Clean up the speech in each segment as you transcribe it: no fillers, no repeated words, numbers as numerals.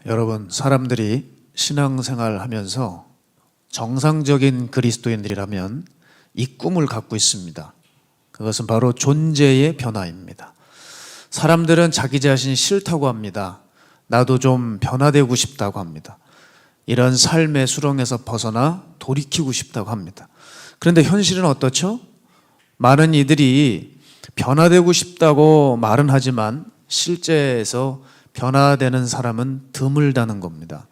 여러분, 사람들이 신앙생활 하면서 정상적인 그리스도인들이라면 이 꿈을 갖고 있습니다. 그것은 바로 존재의 변화입니다. 사람들은 자기 자신이 싫다고 합니다. 나도 좀 변화되고 싶다고 합니다. 이런 삶의 수렁에서 벗어나 돌이키고 싶다고 합니다. 그런데 현실은 어떻죠? 많은 이들이 변화되고 싶다고 말은 하지만 실제에서 변화되는 사람은 드물다는 겁니다.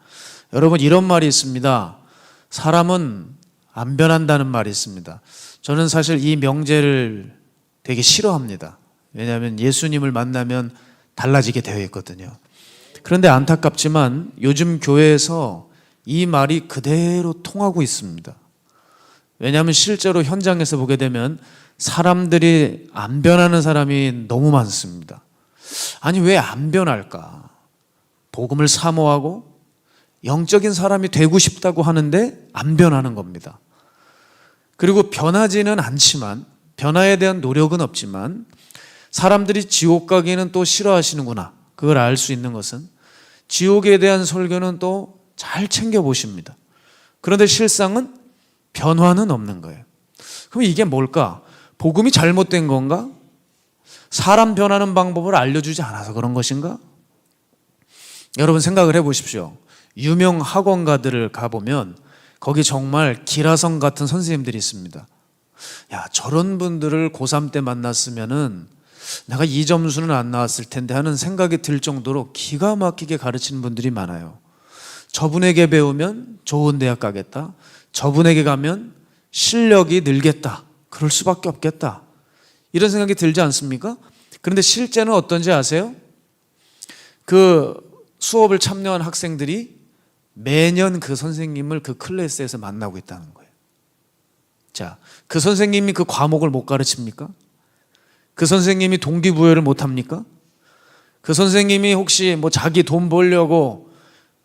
여러분, 이런 말이 있습니다. 사람은 안 변한다는 말이 있습니다. 저는 사실 이 명제를 되게 싫어합니다. 왜냐하면 예수님을 만나면 달라지게 되어 있거든요. 그런데 안타깝지만 요즘 교회에서 이 말이 그대로 통하고 있습니다. 왜냐하면 실제로 현장에서 보게 되면 사람들이 안 변하는 사람이 너무 많습니다. 아니, 왜 안 변할까? 복음을 사모하고 영적인 사람이 되고 싶다고 하는데 안 변하는 겁니다. 그리고 변하지는 않지만, 변화에 대한 노력은 없지만 사람들이 지옥 가기는 또 싫어하시는구나. 그걸 알 수 있는 것은 지옥에 대한 설교는 또 잘 챙겨보십니다. 그런데 실상은 변화는 없는 거예요. 그럼 이게 뭘까? 복음이 잘못된 건가? 사람 변하는 방법을 알려주지 않아서 그런 것인가? 여러분, 생각을 해보십시오. 유명 학원가들을 가보면 거기 정말 기라성 같은 선생님들이 있습니다. 야, 저런 분들을 고3 때 만났으면은 내가 이 점수는 안 나왔을 텐데 하는 생각이 들 정도로 기가 막히게 가르치는 분들이 많아요. 저분에게 배우면 좋은 대학 가겠다. 저분에게 가면 실력이 늘겠다. 그럴 수밖에 없겠다. 이런 생각이 들지 않습니까? 그런데 실제는 어떤지 아세요? 그 수업을 참여한 학생들이 매년 그 선생님을 그 클래스에서 만나고 있다는 거예요. 자, 그 선생님이 그 과목을 못 가르칩니까? 그 선생님이 동기부여를 못 합니까? 그 선생님이 혹시 뭐 자기 돈 벌려고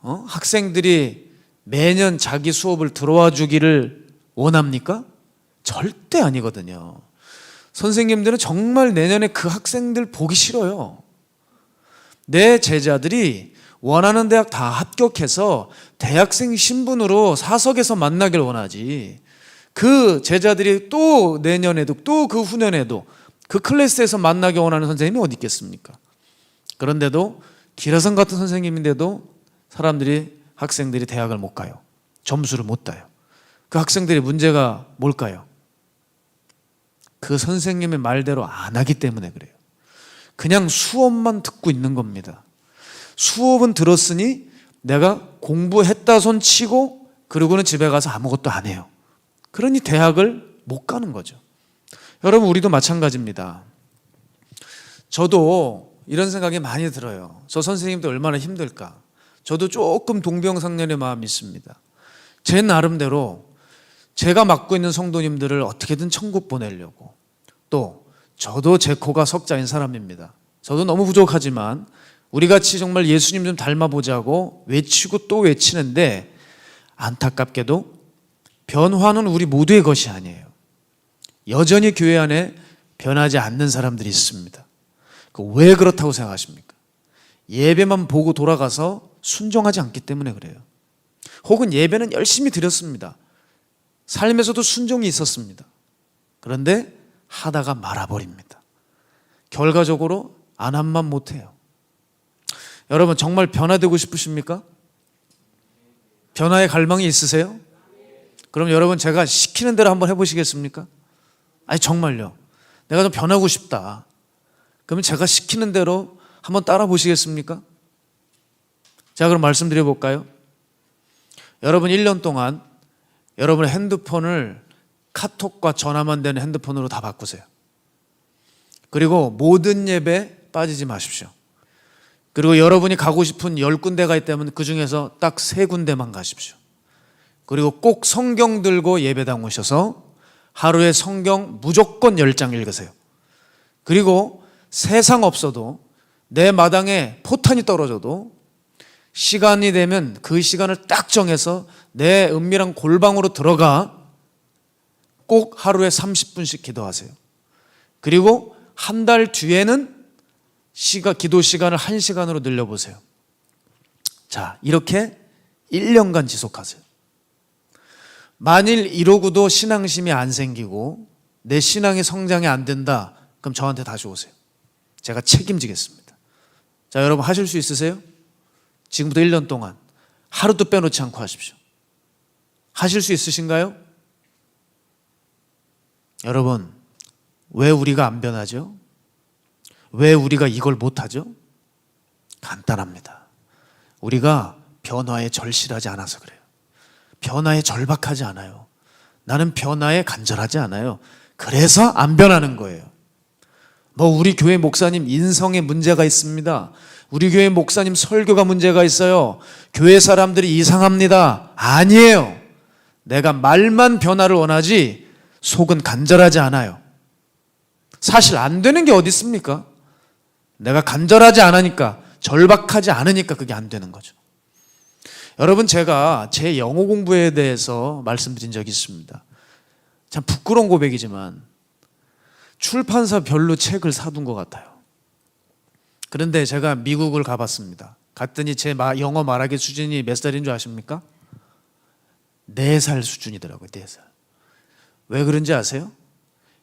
학생들이 매년 자기 수업을 들어와 주기를 원합니까? 절대 아니거든요. 선생님들은 정말 내년에 그 학생들 보기 싫어요. 내 제자들이 원하는 대학 다 합격해서 대학생 신분으로 사석에서 만나길 원하지, 그 제자들이 또 내년에도 또 그 후년에도 그 클래스에서 만나기 원하는 선생님이 어디 있겠습니까? 그런데도 기라성 같은 선생님인데도 학생들이 대학을 못 가요. 점수를 못 따요. 그 학생들의 문제가 뭘까요? 그 선생님의 말대로 안 하기 때문에 그래요. 그냥 수업만 듣고 있는 겁니다. 수업은 들었으니 내가 공부했다 손 치고 그러고는 집에 가서 아무것도 안 해요. 그러니 대학을 못 가는 거죠. 여러분, 우리도 마찬가지입니다. 저도 이런 생각이 많이 들어요. 저 선생님도 얼마나 힘들까. 저도 조금 동병상련의 마음이 있습니다. 제 나름대로 제가 맡고 있는 성도님들을 어떻게든 천국 보내려고, 또 저도 제 코가 석자인 사람입니다. 저도 너무 부족하지만 우리같이 정말 예수님 좀 닮아보자고 외치고 또 외치는데, 안타깝게도 변화는 우리 모두의 것이 아니에요. 여전히 교회 안에 변하지 않는 사람들이 있습니다. 왜 그렇다고 생각하십니까? 예배만 보고 돌아가서 순종하지 않기 때문에 그래요. 혹은 예배는 열심히 드렸습니다. 삶에서도 순종이 있었습니다. 그런데 하다가 말아버립니다. 결과적으로 안 한만 못해요. 여러분, 정말 변화되고 싶으십니까? 변화의 갈망이 있으세요? 그럼 여러분, 제가 시키는 대로 한번 해보시겠습니까? 아니, 정말요. 내가 좀 변하고 싶다. 그러면 제가 시키는 대로 한번 따라 보시겠습니까? 자, 그럼 말씀드려 볼까요? 여러분, 1년 동안 여러분의 핸드폰을 카톡과 전화만 되는 핸드폰으로 다 바꾸세요. 그리고 모든 예배 빠지지 마십시오. 그리고 여러분이 가고 싶은 10군데가 있다면 그 중에서 딱 3군데만 가십시오. 그리고 꼭 성경 들고 예배당 오셔서 하루에 성경 무조건 10장 읽으세요. 그리고 세상 없어도 내 마당에 포탄이 떨어져도 시간이 되면 그 시간을 딱 정해서 내 은밀한 골방으로 들어가 꼭 하루에 30분씩 기도하세요. 그리고 한 달 뒤에는 기도 시간을 1시간으로 늘려보세요. 자, 이렇게 1년간 지속하세요. 만일 이러고도 신앙심이 안 생기고 내 신앙의 성장이 안 된다, 그럼 저한테 다시 오세요. 제가 책임지겠습니다. 자, 여러분 하실 수 있으세요? 지금부터 1년 동안 하루도 빼놓지 않고 하십시오. 하실 수 있으신가요? 여러분, 왜 우리가 안 변하죠? 왜 우리가 이걸 못하죠? 간단합니다. 우리가 변화에 절실하지 않아서 그래요. 변화에 절박하지 않아요. 나는 변화에 간절하지 않아요. 그래서 안 변하는 거예요. 우리 교회 목사님 인성에 문제가 있습니다. 우리 교회 목사님 설교가 문제가 있어요. 교회 사람들이 이상합니다. 아니에요. 내가 말만 변화를 원하지 속은 간절하지 않아요. 사실 안 되는 게 어디 있습니까? 내가 간절하지 않으니까, 절박하지 않으니까 그게 안 되는 거죠. 여러분, 제가 제 영어 공부에 대해서 말씀드린 적이 있습니다. 참 부끄러운 고백이지만 출판사 별로 책을 사둔 것 같아요. 그런데 제가 미국을 가봤습니다. 갔더니 제 영어 말하기 수준이 몇 살인 줄 아십니까? 4살 수준이더라고요. 4살. 왜 그런지 아세요?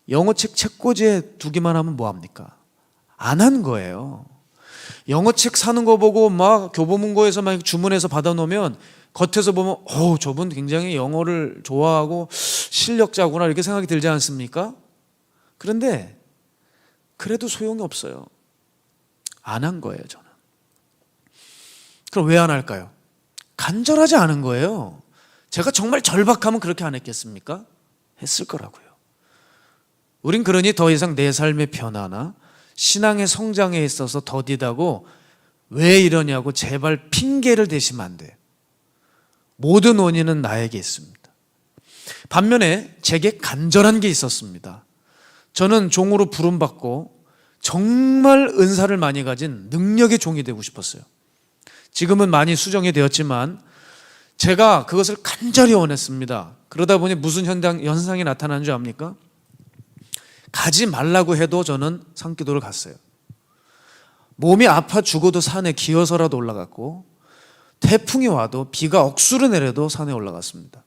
영어책 책꽂이에 두기만 하면 뭐합니까? 안 한 거예요. 영어책 사는 거 보고 막 교보문고에서 막 주문해서 받아놓으면 겉에서 보면 저분 굉장히 영어를 좋아하고 실력자구나 이렇게 생각이 들지 않습니까? 그런데 그래도 소용이 없어요. 안 한 거예요, 저는. 그럼 왜 안 할까요? 간절하지 않은 거예요. 제가 정말 절박하면 그렇게 안 했겠습니까? 했을 거라고요. 우린 그러니 더 이상 내 삶의 변화나 신앙의 성장에 있어서 더디다고 왜 이러냐고 제발 핑계를 대시면 안 돼요. 모든 원인은 나에게 있습니다. 반면에 제게 간절한 게 있었습니다. 저는 종으로 부름받고 정말 은사를 많이 가진 능력의 종이 되고 싶었어요. 지금은 많이 수정이 되었지만 제가 그것을 간절히 원했습니다. 그러다 보니 무슨 현상이 나타나는 줄 압니까? 가지 말라고 해도 저는 산기도를 갔어요. 몸이 아파 죽어도 산에 기어서라도 올라갔고, 태풍이 와도 비가 억수로 내려도 산에 올라갔습니다.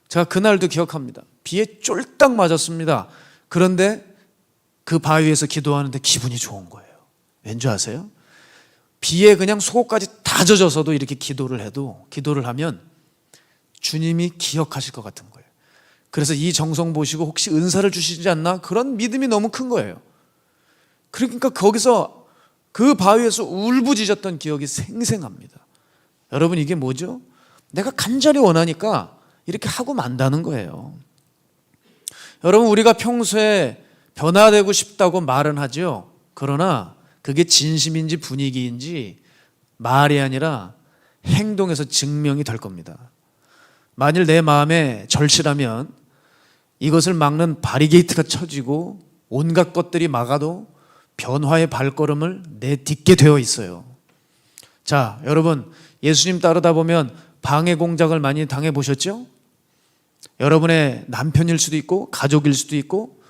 제가 그날도 기억합니다. 비에 쫄딱 맞았습니다. 그런데 그 바위에서 기도하는데 기분이 좋은 거예요. 왠지 아세요? 비에 그냥 속옷까지 다 젖어서도 이렇게 기도를 하면 주님이 기억하실 것 같은 거예요. 그래서 이 정성 보시고 혹시 은사를 주시지 않나? 그런 믿음이 너무 큰 거예요. 그러니까 거기서 그 바위에서 울부짖었던 기억이 생생합니다. 여러분, 이게 뭐죠? 내가 간절히 원하니까 이렇게 하고 만다는 거예요. 여러분, 우리가 평소에 변화되고 싶다고 말은 하죠. 그러나 그게 진심인지 분위기인지 말이 아니라 행동에서 증명이 될 겁니다. 만일 내 마음에 절실하면 이것을 막는 바리게이트가 쳐지고 온갖 것들이 막아도 변화의 발걸음을 내딛게 되어 있어요. 자, 여러분, 예수님 따르다 보면 방해 공작을 많이 당해보셨죠? 여러분의 남편일 수도 있고 가족일 수도 있고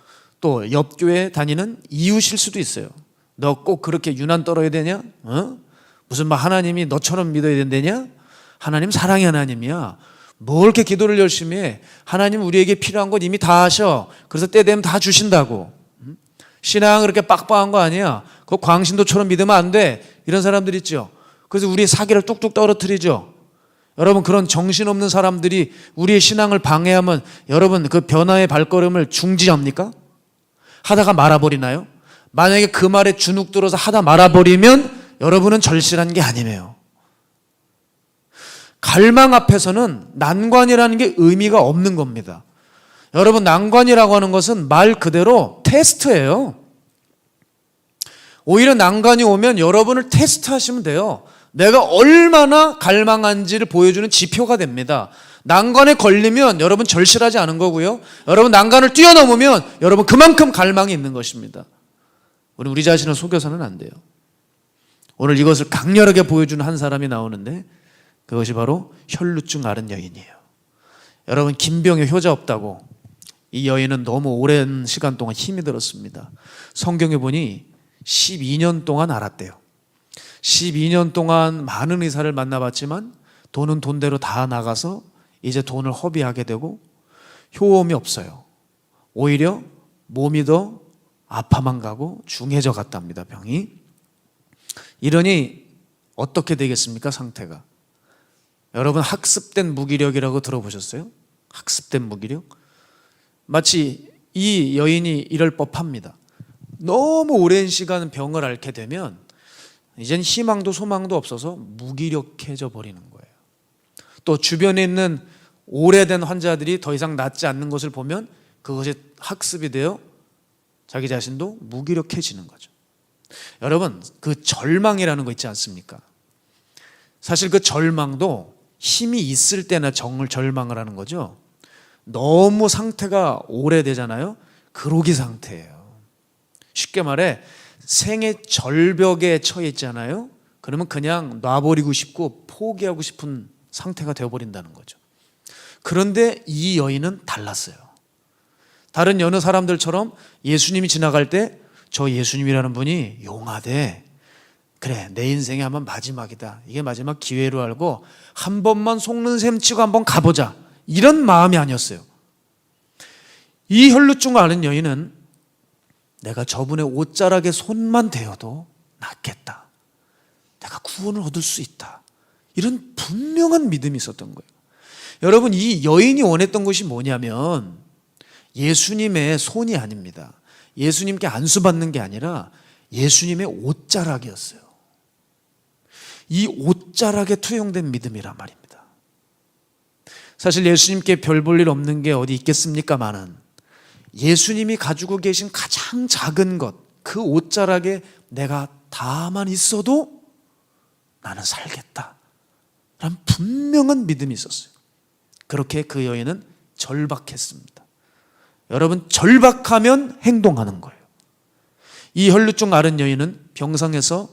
또 옆교회 다니는 이웃일 수도 있어요. 너 꼭 그렇게 유난 떨어야 되냐? 무슨 하나님이 너처럼 믿어야 된다냐? 하나님 사랑의 하나님이야. 뭘 이렇게 기도를 열심히 해? 하나님 우리에게 필요한 것 이미 다 하셔. 그래서 때 되면 다 주신다고. 신앙은 그렇게 빡빡한 거 아니야. 그거 광신도처럼 믿으면 안 돼. 이런 사람들 있죠. 그래서 우리의 사기를 뚝뚝 떨어뜨리죠. 여러분, 그런 정신없는 사람들이 우리의 신앙을 방해하면 여러분 그 변화의 발걸음을 중지합니까? 하다가 말아버리나요? 만약에 그 말에 주눅 들어서 하다 말아버리면 여러분은 절실한 게 아니에요. 갈망 앞에서는 난관이라는 게 의미가 없는 겁니다. 여러분, 난관이라고 하는 것은 말 그대로 테스트예요. 오히려 난관이 오면 여러분을 테스트하시면 돼요. 내가 얼마나 갈망한지를 보여주는 지표가 됩니다. 난관에 걸리면 여러분 절실하지 않은 거고요. 여러분 난관을 뛰어넘으면 여러분 그만큼 갈망이 있는 것입니다. 우리 자신을 속여서는 안 돼요. 오늘 이것을 강렬하게 보여주는 한 사람이 나오는데 그것이 바로 혈루증 앓은 여인이에요. 여러분, 김병효 효자 없다고 이 여인은 너무 오랜 시간 동안 힘이 들었습니다. 성경에 보니 12년 동안 앓았대요. 12년 동안 많은 의사를 만나봤지만 돈은 돈대로 다 나가서 이제 돈을 허비하게 되고 효험이 없어요. 오히려 몸이 더 아파만 가고 중해져 갔답니다, 병이. 이러니 어떻게 되겠습니까, 상태가? 여러분, 학습된 무기력이라고 들어보셨어요? 학습된 무기력? 마치 이 여인이 이럴 법합니다. 너무 오랜 시간 병을 앓게 되면 이젠 희망도 소망도 없어서 무기력해져 버리는 거예요. 또 주변에 있는 오래된 환자들이 더 이상 낫지 않는 것을 보면 그것이 학습이 되어 자기 자신도 무기력해지는 거죠. 여러분, 그 절망이라는 거 있지 않습니까? 사실 그 절망도 힘이 있을 때나 절망을 하는 거죠. 너무 상태가 오래되잖아요. 그로기 상태예요. 쉽게 말해 생의 절벽에 처해 있잖아요. 그러면 그냥 놔버리고 싶고 포기하고 싶은 상태가 되어버린다는 거죠. 그런데 이 여인은 달랐어요. 다른 여느 사람들처럼 예수님이 지나갈 때 저 예수님이라는 분이 용하대, 그래 내 인생이 아마 마지막이다, 이게 마지막 기회로 알고 한 번만 속는 셈 치고 한번 가보자, 이런 마음이 아니었어요. 이 혈루증을 앓은 여인은 내가 저분의 옷자락에 손만 대어도 낫겠다, 내가 구원을 얻을 수 있다, 이런 분명한 믿음이 있었던 거예요. 여러분, 이 여인이 원했던 것이 뭐냐면 예수님의 손이 아닙니다. 예수님께 안수받는 게 아니라 예수님의 옷자락이었어요. 이 옷자락에 투영된 믿음이란 말입니다. 사실 예수님께 별 볼 일 없는 게 어디 있겠습니까마는 예수님이 가지고 계신 가장 작은 것, 그 옷자락에 내가 다만 있어도 나는 살겠다 라는 분명한 믿음이 있었어요. 그렇게 그 여인은 절박했습니다. 여러분, 절박하면 행동하는 거예요. 이 혈루증 앓은 여인은 병상에서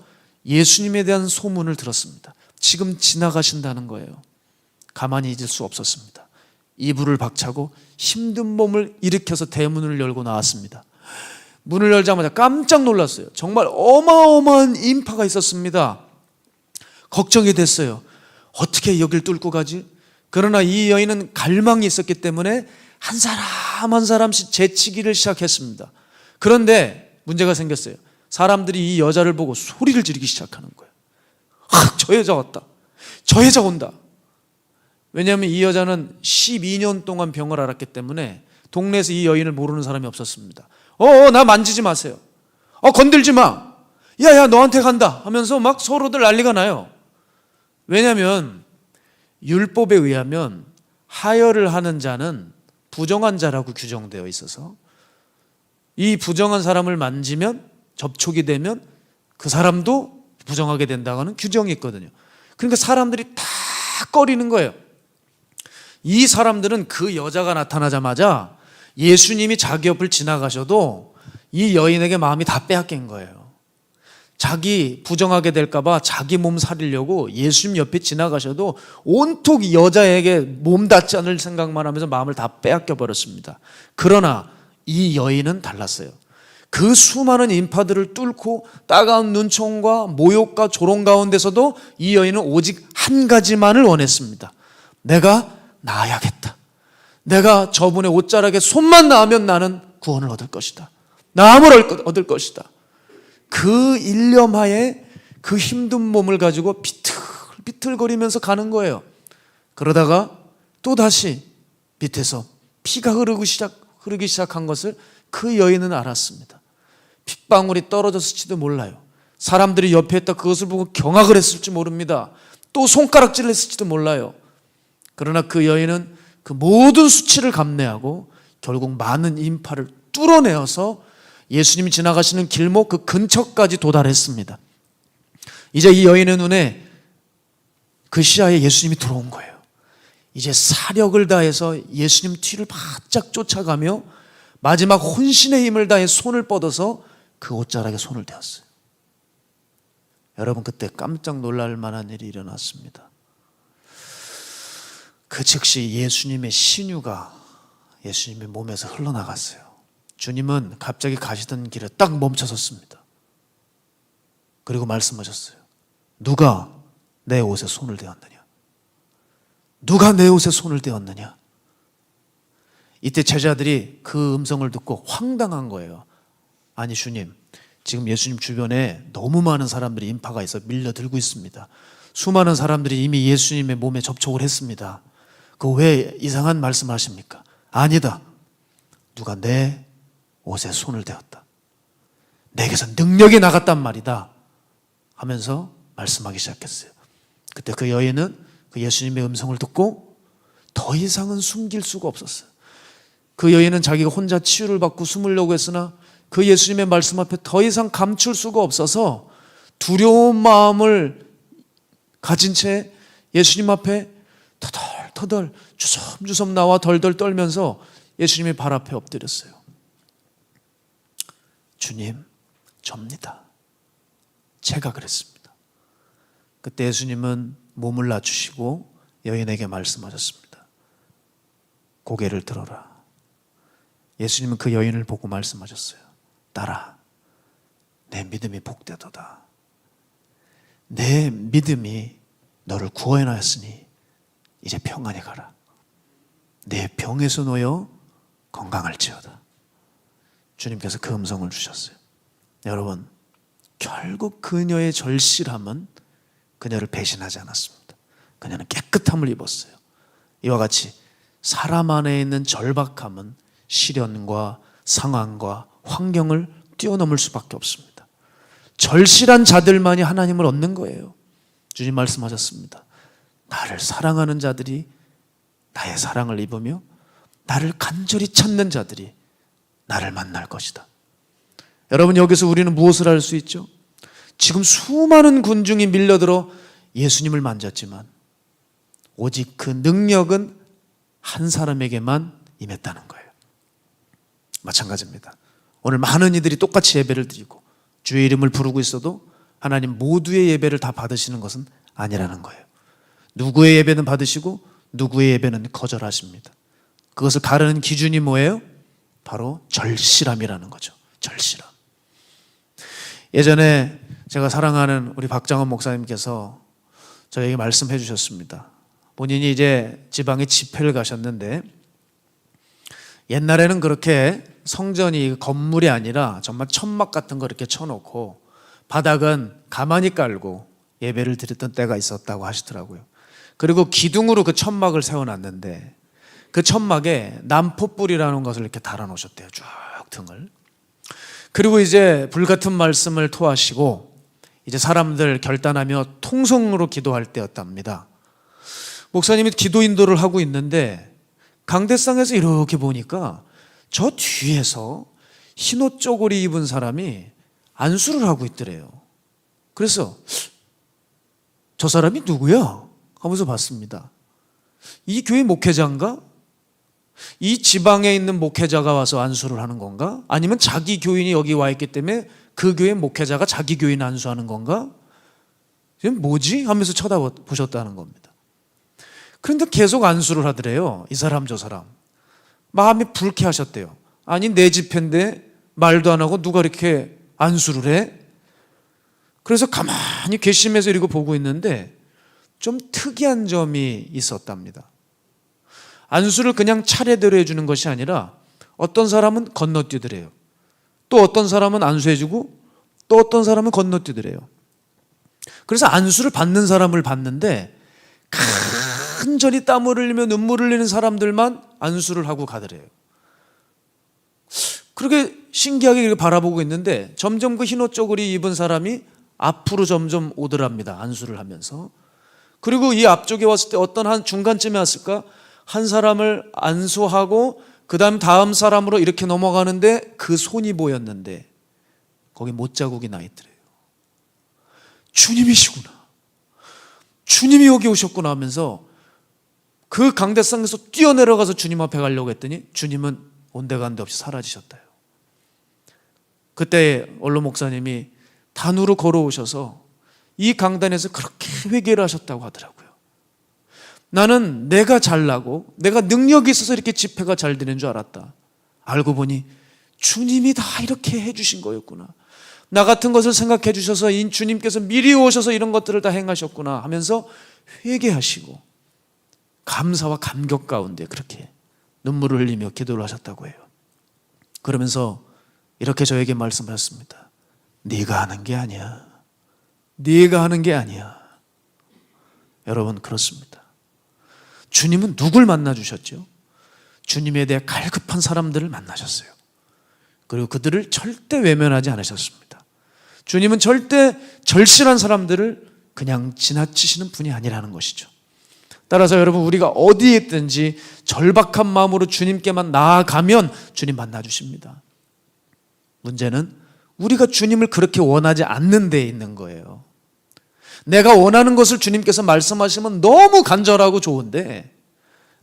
예수님에 대한 소문을 들었습니다. 지금 지나가신다는 거예요. 가만히 있을 수 없었습니다. 이불을 박차고 힘든 몸을 일으켜서 대문을 열고 나왔습니다. 문을 열자마자 깜짝 놀랐어요. 정말 어마어마한 인파가 있었습니다. 걱정이 됐어요. 어떻게 여길 뚫고 가지? 그러나 이 여인은 갈망이 있었기 때문에 한 사람 한 사람씩 제치기를 시작했습니다. 그런데 문제가 생겼어요. 사람들이 이 여자를 보고 소리를 지르기 시작하는 거예요. 저 여자 왔다, 저 여자 온다. 왜냐하면 이 여자는 12년 동안 병을 앓았기 때문에 동네에서 이 여인을 모르는 사람이 없었습니다. 나 만지지 마세요, 건들지 마, 야야 너한테 간다 하면서 막 서로들 난리가 나요. 왜냐하면 율법에 의하면 하혈을 하는 자는 부정한 자라고 규정되어 있어서 이 부정한 사람을 만지면, 접촉이 되면 그 사람도 부정하게 된다는 규정이 있거든요. 그러니까 사람들이 다 꺼리는 거예요. 이 사람들은 그 여자가 나타나자마자 예수님이 자기 옆을 지나가셔도 이 여인에게 마음이 다 빼앗긴 거예요. 자기 부정하게 될까 봐 자기 몸 살리려고 예수님 옆에 지나가셔도 온통 여자에게 몸 닿지 않을 생각만 하면서 마음을 다 빼앗겨 버렸습니다. 그러나 이 여인은 달랐어요. 그 수많은 인파들을 뚫고 따가운 눈총과 모욕과 조롱 가운데서도 이 여인은 오직 한 가지만을 원했습니다. 내가 나아야겠다. 내가 저분의 옷자락에 손만 닿으면 나는 구원을 얻을 것이다, 나음을 얻을 것이다. 그 일념하에 그 힘든 몸을 가지고 비틀비틀거리면서 가는 거예요. 그러다가 또다시 밑에서 피가 흐르기 시작한 것을 그 여인은 알았습니다. 핏방울이 떨어졌을지도 몰라요. 사람들이 옆에 있다 그것을 보고 경악을 했을지 모릅니다. 또 손가락질을 했을지도 몰라요. 그러나 그 여인은 그 모든 수치를 감내하고 결국 많은 인파를 뚫어내어서 예수님이 지나가시는 길목 그 근처까지 도달했습니다. 이제 이 여인의 눈에, 그 시야에 예수님이 들어온 거예요. 이제 사력을 다해서 예수님 뒤를 바짝 쫓아가며 마지막 혼신의 힘을 다해 손을 뻗어서 그 옷자락에 손을 대었어요. 여러분, 그때 깜짝 놀랄 만한 일이 일어났습니다. 그 즉시 예수님의 신유가 예수님의 몸에서 흘러나갔어요. 주님은 갑자기 가시던 길에 딱 멈춰섰습니다. 그리고 말씀하셨어요. 누가 내 옷에 손을 대었느냐? 누가 내 옷에 손을 대었느냐? 이때 제자들이 그 음성을 듣고 황당한 거예요. 아니 주님, 지금 예수님 주변에 너무 많은 사람들이 인파가 있어 밀려들고 있습니다. 수많은 사람들이 이미 예수님의 몸에 접촉을 했습니다. 그 왜 이상한 말씀을 하십니까? 아니다. 누가 내 옷에 손을 대었다. 내게서 능력이 나갔단 말이다 하면서 말씀하기 시작했어요. 그때 그 여인은 그 예수님의 음성을 듣고 더 이상은 숨길 수가 없었어요. 그 여인은 자기가 혼자 치유를 받고 숨으려고 했으나 그 예수님의 말씀 앞에 더 이상 감출 수가 없어서 두려운 마음을 가진 채 예수님 앞에 터덜터덜 주섬주섬 나와 덜덜 떨면서 예수님의 발 앞에 엎드렸어요. 주님, 접니다. 제가 그랬습니다. 그때 예수님은 몸을 낮추시고 여인에게 말씀하셨습니다. 고개를 들어라. 예수님은 그 여인을 보고 말씀하셨어요. 딸아, 내 믿음이 복되도다. 내 믿음이 너를 구원하였으니 이제 평안히 가라. 내 병에서 놓여 건강할지어다. 주님께서 그 음성을 주셨어요. 여러분, 결국 그녀의 절실함은 그녀를 배신하지 않았습니다. 그녀는 깨끗함을 입었어요. 이와 같이 사람 안에 있는 절박함은 시련과 상황과 환경을 뛰어넘을 수밖에 없습니다. 절실한 자들만이 하나님을 얻는 거예요. 주님 말씀하셨습니다. 나를 사랑하는 자들이 나의 사랑을 입으며 나를 간절히 찾는 자들이 나를 만날 것이다. 여러분, 여기서 우리는 무엇을 할 수 있죠? 지금 수많은 군중이 밀려들어 예수님을 만졌지만 오직 그 능력은 한 사람에게만 임했다는 거예요. 마찬가지입니다. 오늘 많은 이들이 똑같이 예배를 드리고 주의 이름을 부르고 있어도 하나님 모두의 예배를 다 받으시는 것은 아니라는 거예요. 누구의 예배는 받으시고 누구의 예배는 거절하십니다. 그것을 가르는 기준이 뭐예요? 바로 절실함이라는 거죠. 절실함. 예전에 제가 사랑하는 우리 박장원 목사님께서 저에게 말씀해 주셨습니다. 본인이 이제 지방에 집회를 가셨는데 옛날에는 그렇게 성전이 건물이 아니라 정말 천막 같은 거 이렇게 쳐놓고 바닥은 가만히 깔고 예배를 드렸던 때가 있었다고 하시더라고요. 그리고 기둥으로 그 천막을 세워놨는데 그 천막에 남포불이라는 것을 이렇게 달아놓으셨대요. 쭉 등을. 그리고 이제 불같은 말씀을 토하시고 이제 사람들 결단하며 통성으로 기도할 때였답니다. 목사님이 기도 인도를 하고 있는데 강대상에서 이렇게 보니까 저 뒤에서 흰옷 쪼고리 입은 사람이 안수를 하고 있더래요. 그래서 저 사람이 누구야? 하면서 봤습니다. 이 교회 목회자인가? 이 지방에 있는 목회자가 와서 안수를 하는 건가? 아니면 자기 교인이 여기 와 있기 때문에 그 교회 목회자가 자기 교인 안수하는 건가? 뭐지? 하면서 쳐다보셨다는 겁니다. 그런데 계속 안수를 하더래요. 이 사람 저 사람. 마음이 불쾌하셨대요. 아니 내 집회인데 말도 안 하고 누가 이렇게 안수를 해? 그래서 가만히 괘씸해서 이러고 보고 있는데 좀 특이한 점이 있었답니다. 안수를 그냥 차례대로 해주는 것이 아니라 어떤 사람은 건너뛰더래요. 또 어떤 사람은 안수해주고 또 어떤 사람은 건너뛰더래요. 그래서 안수를 받는 사람을 봤는데 간절히 땀을 흘리며 눈물을 흘리는 사람들만 안수를 하고 가더래요. 그렇게 신기하게 이렇게 바라보고 있는데 점점 그 흰옷 쪼그리 입은 사람이 앞으로 점점 오더랍니다. 안수를 하면서. 그리고 이 앞쪽에 왔을 때 어떤 한 중간쯤에 왔을까? 한 사람을 안수하고 그 다음 사람으로 이렇게 넘어가는데 그 손이 보였는데 거기 못자국이 나 있더래요. 주님이시구나. 주님이 여기 오셨구나 하면서 그 강대상에서 뛰어내려가서 주님 앞에 가려고 했더니 주님은 온데간데 없이 사라지셨대요. 그때 원로 목사님이 단으로 걸어오셔서 이 강단에서 그렇게 회개를 하셨다고 하더라고요. 나는 내가 잘나고 내가 능력이 있어서 이렇게 집회가 잘 되는 줄 알았다. 알고 보니 주님이 다 이렇게 해주신 거였구나. 나 같은 것을 생각해 주셔서 이 주님께서 미리 오셔서 이런 것들을 다 행하셨구나 하면서 회개하시고 감사와 감격 가운데 그렇게 눈물을 흘리며 기도를 하셨다고 해요. 그러면서 이렇게 저에게 말씀하셨습니다. 네가 하는 게 아니야. 네가 하는 게 아니야. 여러분, 그렇습니다. 주님은 누굴 만나 주셨죠? 주님에 대해 갈급한 사람들을 만나셨어요. 그리고 그들을 절대 외면하지 않으셨습니다. 주님은 절대 절실한 사람들을 그냥 지나치시는 분이 아니라는 것이죠. 따라서 여러분, 우리가 어디에 있든지 절박한 마음으로 주님께만 나아가면 주님 만나 주십니다. 문제는 우리가 주님을 그렇게 원하지 않는 데에 있는 거예요. 내가 원하는 것을 주님께서 말씀하시면 너무 간절하고 좋은데,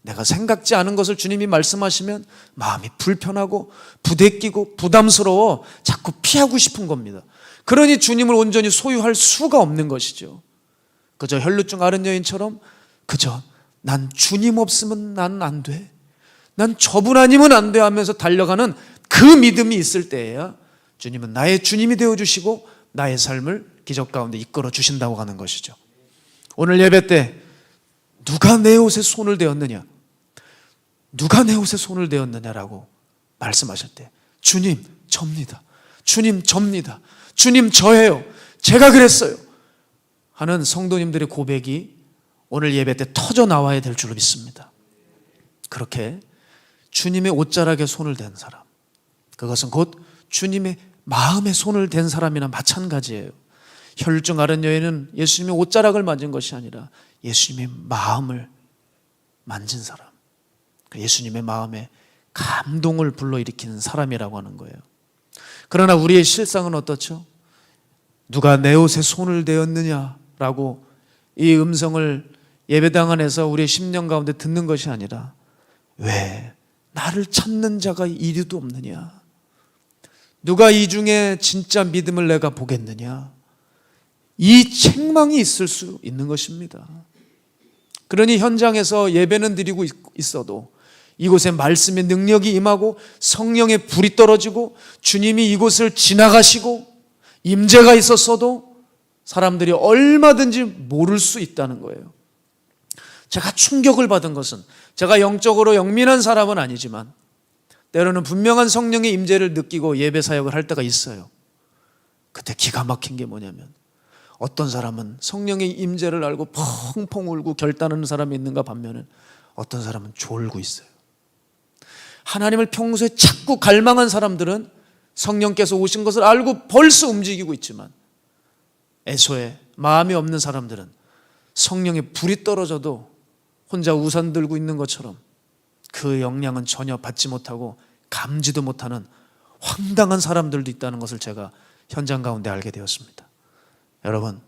내가 생각지 않은 것을 주님이 말씀하시면 마음이 불편하고 부대끼고 부담스러워 자꾸 피하고 싶은 겁니다. 그러니 주님을 온전히 소유할 수가 없는 것이죠. 그저 혈루증 앓은 여인처럼 그저 난 주님 없으면 난 안 돼, 난 저분 아니면 안 돼 하면서 달려가는 그 믿음이 있을 때에야 주님은 나의 주님이 되어주시고 나의 삶을 기적 가운데 이끌어 주신다고 하는 것이죠. 오늘 예배 때 누가 내 옷에 손을 대었느냐, 누가 내 옷에 손을 대었느냐라고 말씀하실 때 주님 접니다, 주님 접니다, 주님 저예요, 제가 그랬어요 하는 성도님들의 고백이 오늘 예배 때 터져 나와야 될 줄로 믿습니다. 그렇게 주님의 옷자락에 손을 댄 사람, 그것은 곧 주님의 마음에 손을 댄 사람이나 마찬가지예요. 혈루증 앓은 여인은 예수님의 옷자락을 만진 것이 아니라 예수님의 마음을 만진 사람, 예수님의 마음에 감동을 불러일으키는 사람이라고 하는 거예요. 그러나 우리의 실상은 어떻죠? 누가 내 옷에 손을 대었느냐라고 이 음성을 예배당 안에서 우리의 심령 가운데 듣는 것이 아니라, 왜 나를 찾는 자가 이리도 없느냐, 누가 이 중에 진짜 믿음을 내가 보겠느냐, 이 책망이 있을 수 있는 것입니다. 그러니 현장에서 예배는 드리고 있어도 이곳에 말씀의 능력이 임하고 성령의 불이 떨어지고 주님이 이곳을 지나가시고 임재가 있었어도 사람들이 얼마든지 모를 수 있다는 거예요. 제가 충격을 받은 것은, 제가 영적으로 영민한 사람은 아니지만 때로는 분명한 성령의 임재를 느끼고 예배 사역을 할 때가 있어요. 그때 기가 막힌 게 뭐냐면, 어떤 사람은 성령의 임재를 알고 펑펑 울고 결단하는 사람이 있는가 반면에 어떤 사람은 졸고 있어요. 하나님을 평소에 자꾸 갈망한 사람들은 성령께서 오신 것을 알고 벌써 움직이고 있지만, 애초에 마음이 없는 사람들은 성령의 불이 떨어져도 혼자 우산 들고 있는 것처럼 그 영향은 전혀 받지 못하고 감지도 못하는 황당한 사람들도 있다는 것을 제가 현장 가운데 알게 되었습니다. 여러분,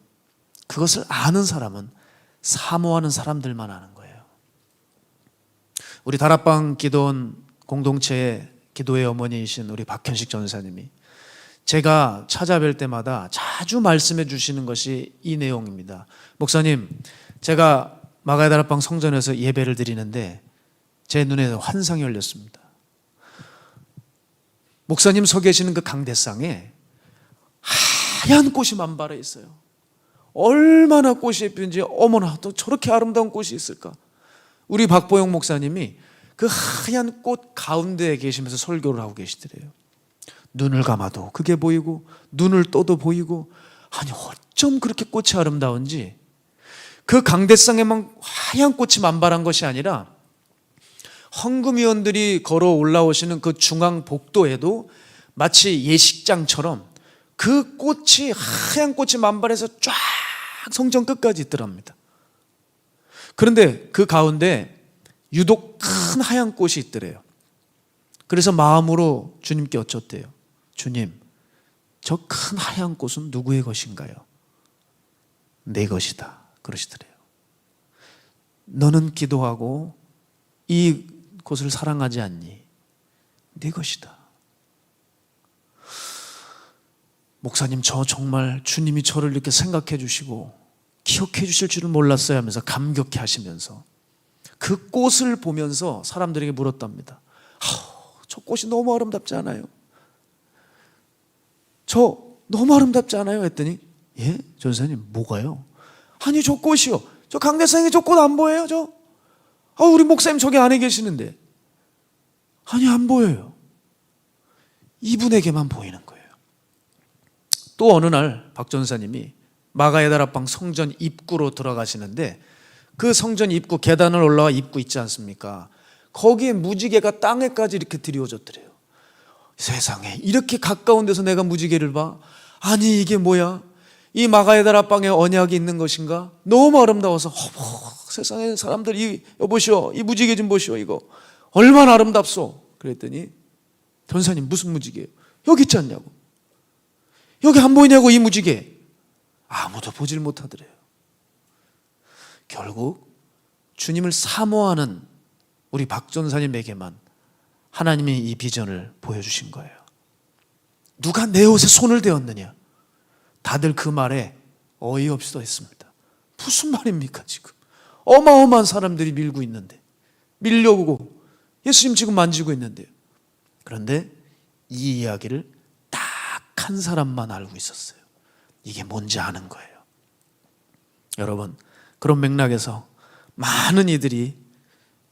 그것을 아는 사람은 사모하는 사람들만 아는 거예요. 우리 다락방 기도원 공동체의 기도의 어머니이신 우리 박현식 전사님이 제가 찾아뵐 때마다 자주 말씀해 주시는 것이 이 내용입니다. 목사님, 제가 마가야 다락방 성전에서 예배를 드리는데 제 눈에 환상이 열렸습니다. 목사님 서 계시는 그 강대상에 하얀 꽃이 만발해 있어요. 얼마나 꽃이 예쁜지, 어머나 또 저렇게 아름다운 꽃이 있을까. 우리 박보영 목사님이 그 하얀 꽃 가운데에 계시면서 설교를 하고 계시더래요. 눈을 감아도 그게 보이고 눈을 떠도 보이고, 아니 어쩜 그렇게 꽃이 아름다운지. 그 강대상에만 하얀 꽃이 만발한 것이 아니라 헌금위원들이 걸어 올라오시는 그 중앙 복도에도 마치 예식장처럼 그 꽃이, 하얀 꽃이 만발해서 쫙 성전 끝까지 있더랍니다. 그런데 그 가운데 유독 큰 하얀 꽃이 있더래요. 그래서 마음으로 주님께 여쭙대요. 주님, 저 큰 하얀 꽃은 누구의 것인가요? 내 것이다 그러시더래요. 너는 기도하고 이 곳을 사랑하지 않니? 내 것이다. 목사님, 저 정말 주님이 저를 이렇게 생각해 주시고 기억해 주실 줄은 몰랐어요 하면서 감격해 하시면서 그 꽃을 보면서 사람들에게 물었답니다. 저 꽃이 너무 아름답지 않아요? 저 너무 아름답지 않아요? 했더니 예? 전사님 뭐가요? 아니 저 꽃이요. 저 강대상에 저 꽃 안 보여요? 우리 목사님 저기 안에 계시는데. 아니 안 보여요. 이분에게만 보이는 거예요. 또 어느 날 박 전사님이 마가에다라방 성전 입구로 들어가시는데 그 성전 입구 계단을 올라와 입구 있지 않습니까? 거기에 무지개가 땅에까지 이렇게 드리워졌더래요. 세상에 이렇게 가까운 데서 내가 무지개를 봐? 아니 이게 뭐야? 이 마가에다라방에 언약이 있는 것인가? 너무 아름다워서 세상에 사람들이 여보시오 이 무지개 좀 보시오 이거 얼마나 아름답소? 그랬더니 전사님 무슨 무지개예요? 여기 있지 않냐고. 여기 안 보이냐고 이 무지개. 아무도 보질 못하더래요. 결국 주님을 사모하는 우리 박 전사님에게만 하나님이 이 비전을 보여주신 거예요. 누가 내 옷에 손을 대었느냐? 다들 그 말에 어이없어 했습니다. 무슨 말입니까 지금? 어마어마한 사람들이 밀고 있는데, 밀려오고 예수님 지금 만지고 있는데요. 그런데 이 이야기를 딱 한 사람만 알고 있었어요. 이게 뭔지 아는 거예요. 여러분, 그런 맥락에서 많은 이들이